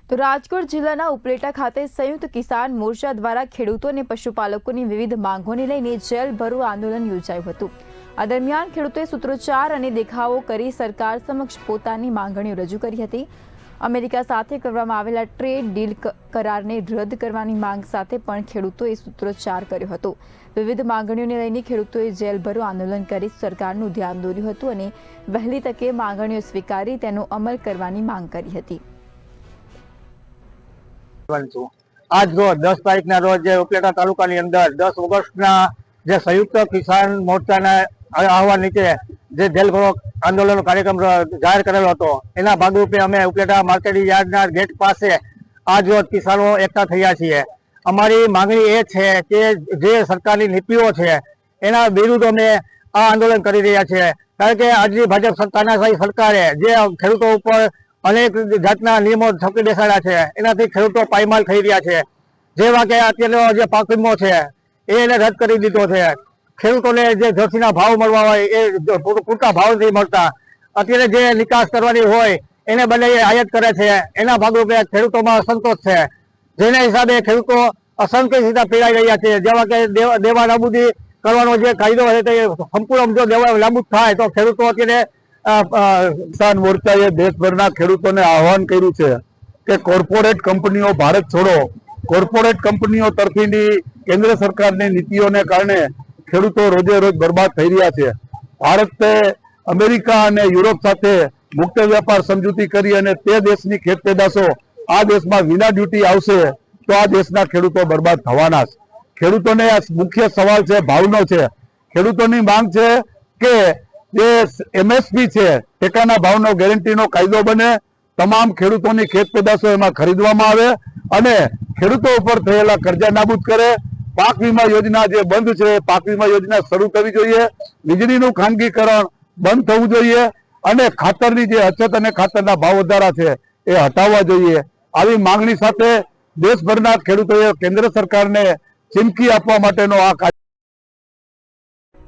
તો રાજકોટ જિલ્લાના ઉપલેટા ખાતે સંયુક્ત કિસાન મોરચા દ્વારા ખેડૂતો અને પશુપાલકોની વિવિધ માંગોને લઈને જેલભરો આંદોલન યોજાયું હતું। આ દરમિયાન ખેડૂતોએ સૂત્રોચ્ચાર અને દેખાવો કરી સરકાર સમક્ષ પોતાની માંગણીઓ રજૂ કરી હતી। અમેરિકા સાથે કરવામાં આવેલા ટ્રેડ ડીલ કરારને રદ કરવાની માંગ સાથે પણ ખેડૂતોએ સૂત્રોચ્ચાર કર્યો હતો। વિવિધ માંગણીઓને લઈને ખેડૂતોએ જેલભરો આંદોલન કરી સરકારનું ધ્યાન દોર્યું હતું અને વહેલી તકે માંગણીઓ સ્વીકારી તેનો અમલ કરવાની માંગ કરી હતી। आज रोज 10 तारीख रोज उपलेटा तालुका अंदर 10 ऑगस्ट संयुक्त किसान मोर्चा आह्वान नीचे जेलभरो आंदोलन कार्यक्रम जाहिर करेलो हतो। एना भागरूपे अमे उपलेटा मार्केट यार्डना गेट पासे आज रोज किसानो एकठा थया छीए। अमारी मांगणी ए छे के जे सरकारनी नीतिओ छे एना विरुद्ध अमे आ आंदोलन करी रह्या छे, कारण के आजनी भाजप सरकारना सरकारे जे खेडूतो उपर अनेक जातना नियमो थकी बेसाड्या छे, एनाथी खेडूतो पायमाल थई रह्या छे। जेवा के अत्यारनो जे पाक वीमो छे एने रद करी दीधो छे। खेडूतोने जे जर्सीना भाव मळवा होय ए पूरता भाव नहीं मळता। अत्यारे जे निकास करवानी होय एने बदले आयात करे छे। एना भागरूपे खेडूतोमां असंतोष छे, जेना हिसाबे खेडूतो असंतोषित पीड़ाई रह्या छे। जेवा के देवा नाबूदी करवानो जे कायदो छे ते संपूर्ण जो देवा नाबूद थाय तो खेडूतो अत्यारे किसान मोर्चाए देशभरना खेडूतोने आह्वान कर्युं छे के कोर्पोरेट कंपनीओ भारत छोड़ो। कोर्पोरेट कंपनीओ तरफीनी केंद्र सरकारनी नीतिओने कारणे खेडूतो रोजे रोज बर्बाद थई रह्या छे। भारते अमेरिका अने यूरोप साथे मुक्त व्यापार समझूती करी अने ते देशनी खेत पेदाशो आ देशमां विना ड्यूटी आवशे तो आ देशना खेडूतो बर्बाद थवाना छे। खेडूतोने आ मुख्य सवाल छे भावनो छे। खेडूतोनी मांग छे के जे एमएसपी छे टेकाना भावनो गेरंटीनो कायदो बने, तमाम खेडूतोनी खेत पेदाशो एमां खरीदवामां आवे अने खेडूतो उपर थयेला कर्जा नाबूद करे। पाक वीमा योजना जे बंध छे पाक वीमा योजना शरू करवी जोईए। वीजळीनुं खानगीकरण बंध थवुं जोईए अने खातरनी जे अछत अने खातरना भाव वधारा छे ए हटाववा जोईए। आवी मांगणी साथे देशभરના ખેડૂતોએ કેન્દ્ર સરકારને ચીમકી આપવા માટેનો આ